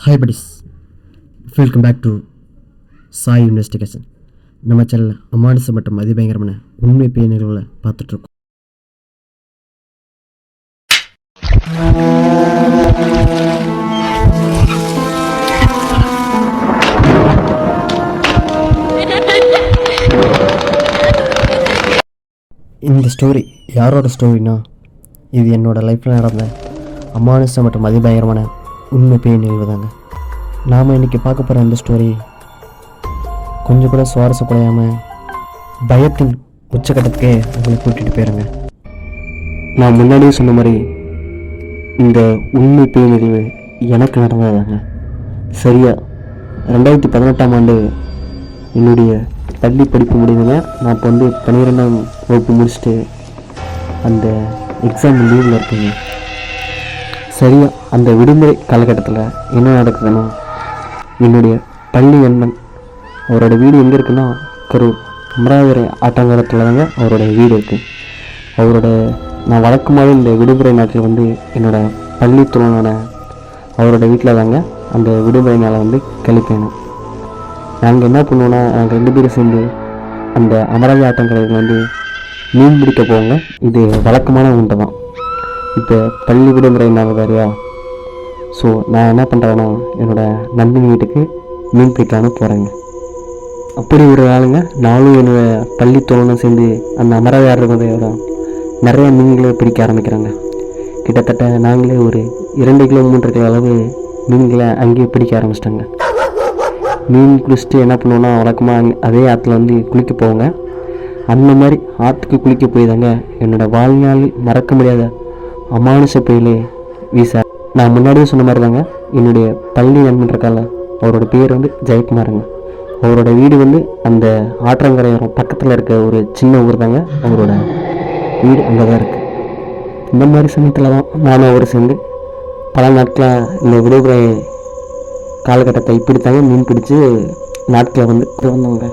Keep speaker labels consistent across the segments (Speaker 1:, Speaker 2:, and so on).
Speaker 1: Hi buddies, welcome back to Sai investigation. நம்ம சேனலில் அமானுஷ மற்றும் அதிபயங்கரமான உண்மை பேய் நிகழ்வுகளை பார்த்துட்ருக்கோம். இந்த ஸ்டோரி யாரோட ஸ்டோரினா, இது என்னோடய லைஃப்பில் நடந்த அமானுஷ மற்றும் அதிபயங்கரமான உண்மை பேய் நிகழ்வு தாங்க. நாம் இன்றைக்கி பார்க்க போகிற இந்த ஸ்டோரி கொஞ்சம் கூட சுவாரஸ்யப்படையாமல் பயத்தின் உச்சக்கட்டத்துக்கே உங்களை கூட்டிகிட்டு போயிருங்க. நான் முன்னாடியே சொன்ன மாதிரி இந்த உண்மை பேய் நிகழ்வு எனக்கு நடந்ததாங்க. சரியாக 2018ஆம் ஆண்டு என்னுடைய பள்ளி படிப்பு முடியுதுங்க. நான் இப்போ 12ஆம் வகுப்பு முடிச்சுட்டு அந்த எக்ஸாம் லீவில் இருக்குங்க. சரியாக அந்த விடுமுறை காலகட்டத்தில் என்ன நடக்குதுன்னா, என்னுடைய பள்ளி நண்பன் அவரோட வீடு எங்கே இருக்குன்னா கரூர் அமராவதி ஆட்டங்காலத்தில் தாங்க அவரோட வீடு இருக்குது. நான் வழக்கமாகவே இந்த விடுமுறை நாட்டில் என்னோடய பள்ளி தோழனான அவரோட வீட்டில் தாங்க அந்த விடுமுறை நாளை கழிப்பேணும். நாங்கள் என்ன பண்ணுவோன்னா, நாங்கள் 2 பேரும் சேர்ந்து அந்த அமராவதி ஆட்டங்கரையில் மீன் பிடிக்க போவோங்க. இது வழக்கமான ஒன்று தான். இப்போ பள்ளி விடுமுறை நாள் வேறையா, ஸோ நான் என்ன பண்ணுறேன்னா என்னோடய நண்பன் வீட்டுக்கு மீன் பிடிக்கலான்னு போகிறேங்க. அப்படி ஒரு ஆளுங்க நானும் என்னோடய பள்ளி தோழனும் சேர்ந்து அந்த அமராவதி ஆடுறதையோட நிறைய மீன்களை பிடிக்க ஆரம்பிக்கிறாங்க. கிட்டத்தட்ட நாங்களே ஒரு 2 கிலோ 3 கிலோ அளவு மீன்களை அங்கேயே பிடிக்க ஆரம்பிச்சிட்டாங்க. மீன் குளிச்சுட்டு என்ன பண்ணுவோன்னா, வழக்கமாக அதே ஆற்றுல குளிக்க போவோங்க. அந்த மாதிரி ஆற்றுக்கு குளிக்க போய் தாங்க என்னோடய வாழ்நாளில் மறக்க முடியாத அமானுஷ பேயிலே வீசா. நான் முன்னாடியே சொன்ன மாதிரி தாங்க என்னுடைய பள்ளி நண்பன் இருக்கால, அவரோட பேர் ஜெயக்குமாருங்க. அவரோட வீடு அந்த ஆற்றங்கரையோரம் பக்கத்தில் இருக்க ஒரு சின்ன ஊர் தாங்க. அவரோட வீடு அங்கே தான் இருக்குது. இந்த மாதிரி சமயத்தில் தான் நானும் அவர் சேர்ந்து பல நாட்களாக இந்த விடுமுறை காலகட்டத்தை இப்படி தாங்க மீன் பிடிச்சி நாட்களை வந்தவங்க.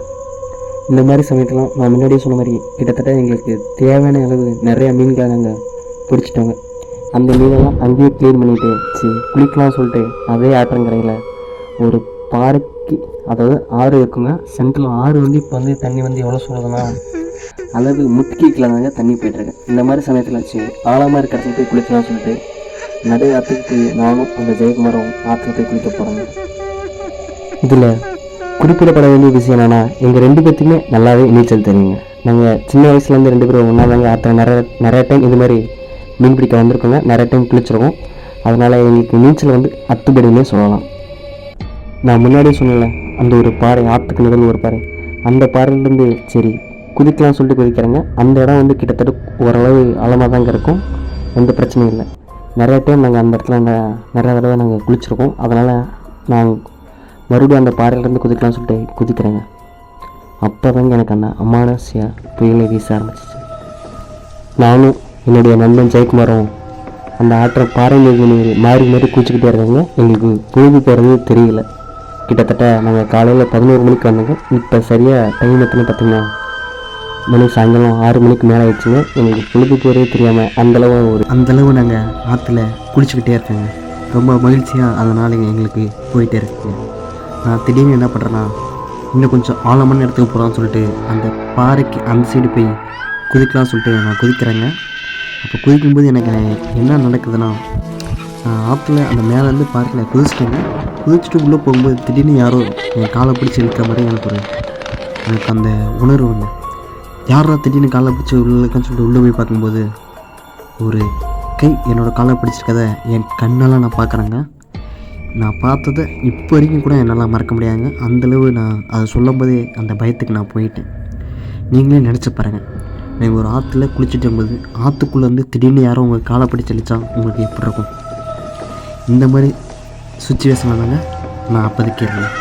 Speaker 1: இந்த மாதிரி சமயத்தில் நான் முன்னாடியே சொன்ன மாதிரி கிட்டத்தட்ட எங்களுக்கு தேவையான அளவு நிறையா மீன்களை நாங்கள் பிடிச்சிட்டோங்க. அந்த மீனெல்லாம் அங்கேயே க்ளீன் பண்ணிவிட்டு குளிக்கலாம் சொல்லிட்டு அதே ஆற்றங்கரையில் ஒரு பாறைக்கு, அதாவது ஆறு இருக்குங்க. சென்ட்ரல் ஆறு இப்போ தண்ணி எவ்வளோ சொல்லுதுன்னா அளவு முட்டிக்கில் தாங்க தண்ணி போய்ட்டுருக்கு. இந்த மாதிரி சமயத்தில் ஆழமாக இருக்கிற இடத்துல போய் குளிக்கலாம் சொல்லிட்டு நிறைய ஆற்றுக்கு போய் நானும் அந்த ஜெயக்குமாரும் ஆற்றுல போய் குளிக்க போகிறோங்க. இதில் குறிப்பிடப்பட வேண்டிய விஷயம் என்னென்னா, எங்கள் 2 பேர்த்துக்குமே நல்லாவே நீச்சல் தெரியுங்க. நாங்கள் சின்ன வயசுலேருந்து 2 பேரும் ஒன்றா தாங்க ஆற்றுல நிறைய டைம் இது மாதிரி மீன் பிடிக்க வந்திருக்கோங்க. நிறைய டைம் குளிச்சிருக்கோம். அதனால் எங்களுக்கு நீச்சல் அத்துப்படினே சொல்லலாம். நான் முன்னாடியே சொன்னேன், அந்த ஒரு பாறை ஆற்றுக்கு நடுவில் ஒரு பாறை, அந்த பாறையிலேருந்து சரி குதிக்கலாம் சொல்லிட்டு குதிக்கிறாங்க. அந்த இடம் கிட்டத்தட்ட ஓரளவு ஆழமாக தாங்க இருக்கும். எந்த பிரச்சனையும் இல்லை. நிறைய டைம் நாங்கள் அந்த இடத்துல நிறைய தடவை நாங்கள் குளிச்சிருக்கோம். அதனால் நான் மறுபடியும் அந்த பாறையிலேருந்து குதிக்கலாம் சொல்லிட்டு குதிக்கிறேங்க. அப்போ தாங்க எனக்கு அந்த அமானுஷ்ய புயலை வீச ஆரம்பிச்சிச்சு. நானும் என்னுடைய நண்பன் ஜெயக்குமாரும் அந்த ஆற்ற பாறை மீது மாறி குளிச்சுக்கிட்டே இருக்காங்க. எங்களுக்கு பொழுது போகிறது தெரியல. கிட்டத்தட்ட நாங்கள் காலையில் 11 மணிக்கு வந்தோங்க. இப்போ சரியாக டைம் எத்தனை பார்த்திங்கன்னா சாயங்காலம் 6 மணிக்கு மேலே ஆயிடுச்சுங்க. எங்களுக்கு பொழுது போகிறதே தெரியாமல் அந்தளவு நாங்கள் ஆற்றுல குளிச்சுக்கிட்டே இருக்கேங்க. ரொம்ப மகிழ்ச்சியாக அதனால் எங்களுக்கு போயிட்டே இருக்குங்க. நான் திடீர்னு என்ன பண்ணுறேன்னா, இன்னும் கொஞ்சம் ஆழமான இடத்துக்கு போகலான்னு சொல்லிட்டு அந்த பாறைக்கு அந்த சைடு போய் குதிக்கலாம்னு சொல்லிட்டு நான் குதிக்கிறேங்க. அப்போ குதிக்கும்போது எனக்கு என்ன நடக்குதுன்னா, ஆற்றுல அந்த மேலேருந்து பாறையில் குதிச்சிட்டேங்க. குதிச்சுட்டு உள்ளே போகும்போது திடீர்னு யாரோ என் காலை பிடிச்சி இழுக்கிற மாதிரி எனக்கு அந்த உணர்வுங்க. யாரா திடீர்னு காலை பிடிச்சி உள்ளுக்கான்னு சொல்லிட்டு உள்ளே போய் பார்க்கும்போது ஒரு கை என்னோடய காலை பிடிச்சிருக்கதை என் கண்ணெல்லாம் நான் பார்க்குறேங்க. நான் பார்த்ததை இப்போ வரைக்கும் கூட என்னால் மறக்க முடியாதுங்க. அந்தளவு நான் அதை சொல்லும் போதே அந்த பயத்துக்கு நான் போயிட்டேன். நீங்களே நினச்சி பாருங்கள், நீங்கள் ஒரு ஆற்றுல குளிச்சுட்டு இருக்கும்போது ஆற்றுக்குள்ளே திடீர்னு யாரும் உங்கள் காலை பிடிச்சி அழிச்சா உங்களுக்கு எப்படி இருக்கும்? இந்த மாதிரி சுச்சுவேஷனில் தாங்க நான் அப்போதைக்கு இருந்தேன்.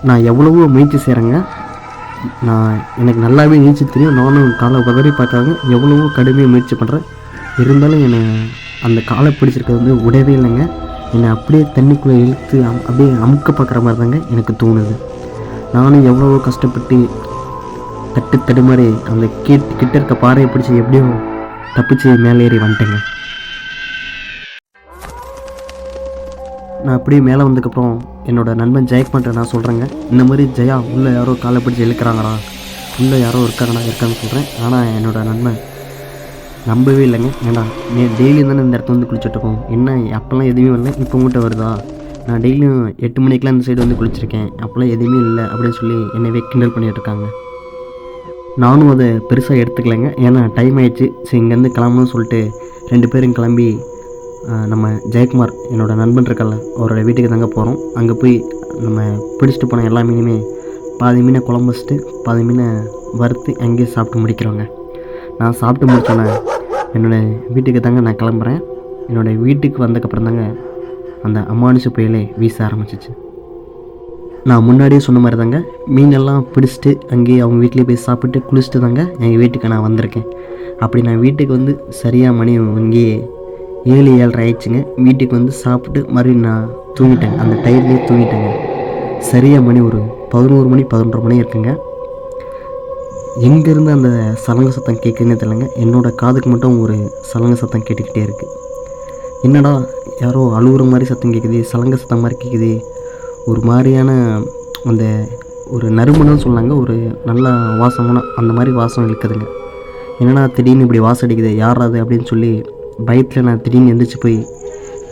Speaker 1: நான் எவ்வளவோ முயற்சி செய்கிறேங்க. எனக்கு நல்லாவே நீச்சல் தெரியும். நானும் காலை உதறி பார்க்காங்க எவ்வளவோ கடுமையாக முயற்சி பண்ணுறேன். இருந்தாலும் என்னை அந்த காலை பிடிச்சிருக்கிறது உடவே இல்லைங்க. என்னை அப்படியே தண்ணிக்குள்ளே இழுத்து அப்படியே அமுக்க பார்க்குற மாதிரி தாங்க எனக்கு தோணுது. நானும் எவ்வளவோ கஷ்டப்பட்டு தடுமாறி அந்த கிட்ட இருக்க பாறையை பிடிச்சி எப்படியோ தப்பிச்சு மேலே ஏறி வந்துட்டேங்க. நான் அப்படியே மேலே வந்ததுக்கப்புறம் என்னோடய நண்பன் ஜெயக்குமார்ட்ட நான் சொல்கிறேங்க, இந்த மாதிரி ஜெயா உள்ளே யாரோ காலை பிடிச்சி இழுக்கிறாங்கடா, உள்ளே யாரோ இருக்காங்கன்னு சொல்கிறேன். ஆனால் என்னோடய நண்பன் நம்பவே இல்லைங்க. ஏன்னா டெய்லியும் தானே இந்த இடத்துல வந்து குளிச்சுட்ருக்கோம், என்ன அப்போல்லாம் எதுவுமே வரல, இப்போ மட்டும் வருதா, நான் டெய்லியும் 8 மணிக்கெலாம் இந்த சைடு வந்து குளிச்சிருக்கேன், அப்போல்லாம் எதுவுமே இல்லை அப்படின்னு சொல்லி என்னவே கிண்டல் பண்ணிகிட்ருக்காங்க. நானும் அதை பெருசாக எடுத்துக்கலைங்க. ஏன்னா டைம் ஆகிடுச்சு, சரி இங்கேருந்து கிளம்பணும்னு சொல்லிட்டு 2 பேரும் கிளம்பி நம்ம ஜெயக்குமார் என்னோடய நண்பன் இருக்கல அவரோட வீட்டுக்கு தாங்க போகிறோம். அங்கே போய் நம்ம பிடிச்சிட்டு போன எல்லா மீனுமே பாதி மீனை குழம்பு வச்சுட்டு பாதி மீனை வறுத்து அங்கேயே சாப்பிட்டு முடிக்கிறோங்க. நான் சாப்பிட்டு முடித்தோன்னே என்னோடய வீட்டுக்கு தாங்க நான் கிளம்புறேன். என்னோடய வீட்டுக்கு வந்ததுக்கப்புறம் தாங்க அந்த அமானுஷ புயலே வீச ஆரம்பிச்சிச்சு. நான் முன்னாடியே சொன்ன மாதிரி தாங்க மீனெல்லாம் பிடிச்சிட்டு அங்கேயே அவங்க வீட்லேயே போய் சாப்பிட்டு குளிச்சுட்டு தாங்க எங்கள் வீட்டுக்கு நான் வந்திருக்கேன். அப்படி நான் வீட்டுக்கு வந்து சரியாக மணி இங்கேயே 7-7:30 ஆயிடுச்சுங்க. வீட்டுக்கு வந்து சாப்பிட்டு மறுபடியும் நான் தூங்கிட்டேங்க, அந்த டயர்லேயே தூங்கிட்டேங்க. சரியாக மணி ஒரு 11 மணி 11:30 மணி இருக்குங்க. எங்கேருந்து அந்த சலங்க சத்தம் கேட்குதுன்னே தெரியலங்க, என்னோடய காதுக்கு மட்டும் ஒரு சலங்க சத்தம் கேட்டுக்கிட்டே இருக்குது. என்னடா யாரோ அழுகுற மாதிரி சத்தம் கேட்குது, சலங்க சத்தம் மாதிரி கேட்குது, ஒரு மாதிரியான அந்த ஒரு நறுமணம்னு சொன்னாங்க, ஒரு நல்ல வாசமான அந்த மாதிரி வாசம் இழுக்குதுங்க. என்னடா திடீர்னு இப்படி வாசம் அடிக்குது, யாராது அப்படின்னு சொல்லி பயத்தில் நான் திடீர்னு எந்திரிச்சு போய்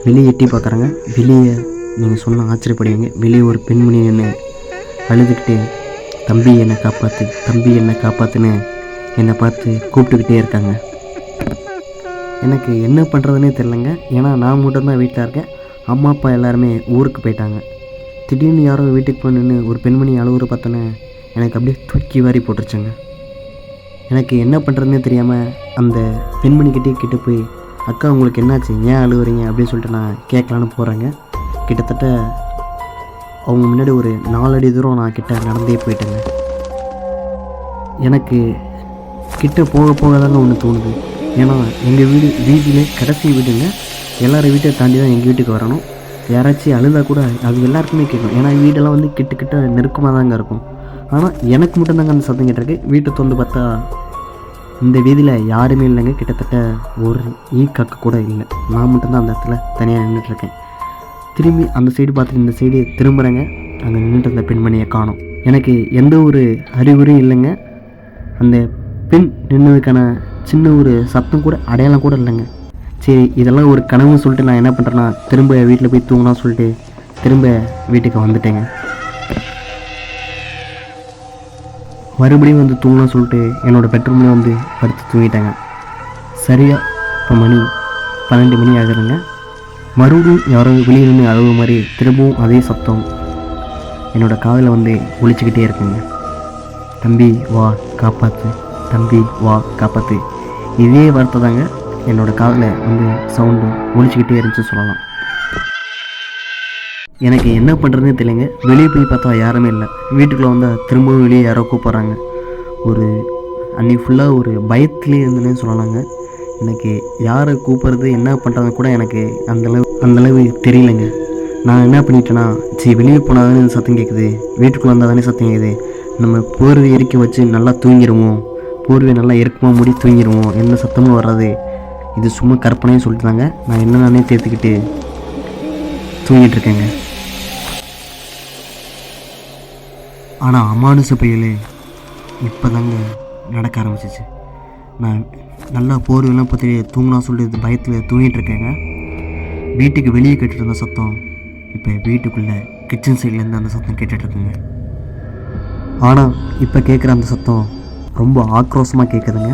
Speaker 1: வெளியே எட்டி பார்க்குறேங்க. வெளியே நீங்கள் சொன்ன ஆச்சரியப்படுவீங்க, வெளியே ஒரு பெண்மணி என்ன அழுதுகிட்டே தம்பி என்னை காப்பாற்று, தம்பி என்னை காப்பாற்றுன்னு என்னை பார்த்து கூப்பிட்டுக்கிட்டே இருக்காங்க. எனக்கு என்ன பண்ணுறதுனே தெரிலங்க. ஏன்னா நான் மட்டும்தான் வீட்டில் இருக்கேன், அம்மா அப்பா எல்லாருமே ஊருக்கு போயிட்டாங்க. திடீர்னு யாரோ வீட்டுக்கு போய் ஒரு பெண்மணி அழுகுற பார்த்தோன்னே எனக்கு அப்படியே தூக்கி வாரி போட்டுருச்சுங்க. எனக்கு என்ன பண்ணுறதுனே தெரியாமல் அந்த பெண்மணிக்கிட்டே கிட்டே போய், அக்கா உங்களுக்கு என்னாச்சு, ஏன் அழுகுறீங்க அப்படின்னு சொல்லிட்டு நான் கேட்கலான்னு போகிறேங்க. கிட்டத்தட்ட அவங்க முன்னாடி ஒரு 4 அடி தூரம் நான் கிட்ட நடந்தே போயிட்டேங்க. எனக்கு கிட்ட போக போக தாங்க ஒன்று தோணுது. ஏன்னா எங்கள் வீட்டிலே கடைசி வீடுங்க, எல்லோரும் வீட்டை தாண்டி தான் எங்கள் வீட்டுக்கு வரணும். யாராச்சும் அழுதா கூட அது எல்லாருக்குமே கேட்கும், ஏன்னா வீடெல்லாம் வந்து கிட்ட நெருக்கமாக தாங்க இருக்கும். ஆனால் எனக்கு மட்டும்தாங்க அந்த சத்தம் கேட்டிருக்கு. வீட்டை திறந்து பார்த்தா இந்த வீதியில் யாருமே இல்லைங்க, கிட்டத்தட்ட ஒரு ஈக்காக்க கூட இல்லை. நான் மட்டும்தான் அந்த இடத்துல தனியாக நின்றுட்டுருக்கேன். திரும்பி அந்த சைடு பார்த்துட்டு இந்த சைடு திரும்புகிறேங்க, அங்கே நின்றுட்டு அந்த பெண்மணியை காணோம். எனக்கு எந்த ஒரு அறிகுறியும் இல்லைங்க. அந்த பெண் நின்றதுக்கான சின்ன ஒரு சத்தம் கூட அடையாளம் கூட இல்லைங்க. சரி இதெல்லாம் ஒரு கனவுன்னு சொல்லிட்டு நான் என்ன பண்ணுறேன்னா திரும்ப வீட்டில் போய் தூங்கலாம்னு சொல்லிட்டு திரும்ப வீட்டுக்கு வந்துட்டேங்க. மறுபடியும் வந்து தூங்கலாம்னு சொல்லிட்டு என்னோடய பெட்ரூமில் வந்து படுத்து தூங்கிட்டேங்க. சரியாக இப்போ மணி 12 மணி ஆகுதுங்க. மறுபடியும் யாரோ வெளியே நின்று அழுகிற மாதிரி திரும்பவும் அதே சத்தம் என்னோடய காதில் வந்து ஒலிச்சிக்கிட்டே இருக்குங்க. தம்பி வா காப்பாற்று, தம்பி வா காப்பாற்று, இதே வார்த்தை தாங்க என்னோடய காதில் வந்து சவுண்டு ஒலிச்சிக்கிட்டே இருந்துச்சு சொல்லலாம். எனக்கு என்ன பண்ணுறதுனே தெரியலைங்க. வெளியே போய் பார்த்தா யாருமே இல்லை, வீட்டுக்குள்ளே வந்தால் திரும்பவும் வெளியே யாரோ கூப்பிட்றாங்க. ஒரு அன்றைக்கி ஃபுல்லாக ஒரு பயத்துலேயே இருந்தேன்னே சொல்லலாங்க. எனக்கு யாரை கூப்பிட்றது என்ன பண்ணுறது கூட எனக்கு அந்தளவு தெரியலைங்க. நான் என்ன பண்ணிட்டேன்னா, சரி வெளியே போனால் தானே இந்த சத்தம் கேட்குது, வீட்டுக்குள்ளே வந்தால் தானே சத்தம் கேட்குது, நம்ம போர்வை இறக்கி வச்சு நல்லா தூங்கிடுவோம், போர்வை நல்லா இறக்கமாக மூடி தூங்கிடுவோம், எந்த சத்தமும் வராது, இது சும்மா கற்பனைன்னு சொல்லிட்டு தாங்க நான் என்ன நானே தேர்த்துக்கிட்டு தூங்கிட்டுருக்கேங்க. ஆனால் அமானுஷ புயலே இப்போ தாங்க நடக்க ஆரம்பிச்சிச்சு. நான் நல்லா போர்வையெல்லாம் பற்றி தூங்கினா சொல்லிட்டு பயத்தில் தூங்கிட்டுருக்கேங்க. வீட்டுக்கு வெளியே கேட்டுட்டு இருந்த சத்தம் இப்போ வீட்டுக்குள்ளே கிச்சன் சைட்லேருந்து அந்த சத்தம் கேட்டுட்ருக்குங்க. ஆனால் இப்போ கேட்குற அந்த சத்தம் ரொம்ப ஆக்ரோஷமாக கேட்குதுங்க.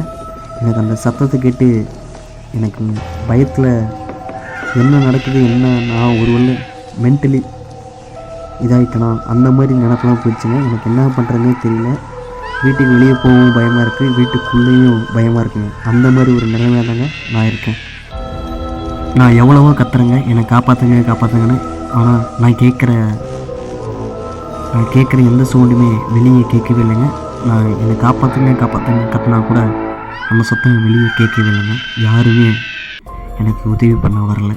Speaker 1: எனக்கு அந்த சத்தத்தை கேட்டு எனக்கு பயத்தில் என்ன நடக்குது, என்ன நான் ஒருவேளை மென்டலி இதாகிட்டேனா அந்த மாதிரி நினப்பெல்லாம் போயிடுச்சுங்க. எனக்கு என்ன பண்ணுறதுனே தெரியல. வீட்டுக்கு வெளியே போகவும் பயமாக இருக்குது, வீட்டுக்குள்ளேயும் பயமாக இருக்குங்க. அந்த மாதிரி ஒரு நிலைமையாக தாங்க நான் இருக்கேன். நான் எவ்வளவோ கத்துறேங்க, என்னை காப்பாற்றுங்கன்னு. ஆனால் நான் கேட்குற எந்த சவுண்டுமே வெளியே கேட்கவே இல்லைங்க. நான் என்னை காப்பாற்றுங்க கத்துனா கூட அந்த சத்தம் வெளியே கேட்கவே இல்லைங்க. யாருமே எனக்கு உதவி பண்ண வரல.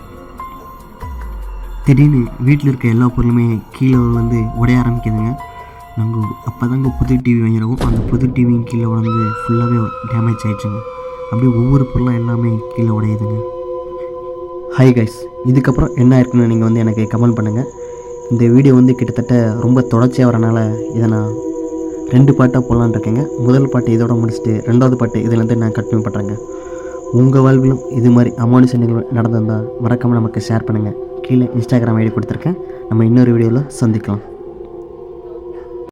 Speaker 1: திடீர்னு வீட்டில் இருக்க எல்லா பொருளுமே கீழே வந்து உடைய ஆரம்பிக்குதுங்க. நாங்கள் அப்போ தாங்க புது டிவி வாங்கிடுவோம். அந்த புது டிவியும் கீழே வந்து ஃபுல்லாகவே டேமேஜ் ஆகிடுச்சுங்க. அப்படியே ஒவ்வொரு பொருளாக எல்லாமே கீழே உடையுதுங்க. ஹாய் கைஸ், இதுக்கப்புறம் என்ன இருக்குன்னு நீங்கள் வந்து எனக்கு கமெண்ட் பண்ணுங்கள். இந்த வீடியோ வந்து கிட்டத்தட்ட ரொம்ப தொடர்ச்சியாக வரனால இதை நான் 2 பாட்டாக போடலான்னு இருக்கேங்க. முதல் பாட்டு இதோட முடிச்சுட்டு 2வது பாட்டு இதிலேருந்து நான் கண்டினியூ பண்ணுறேங்க. உங்கள் வாழ்விலும் இது மாதிரி அமானுஷ நிகழ்வு நடந்திருந்தால் மறக்காமல் நமக்கு ஷேர் பண்ணுங்கள். கீழே இன்ஸ்டாகிராம் ஐடி கொடுத்துருக்கேன். நம்ம இன்னொரு வீடியோவில் சந்திக்கலாம்.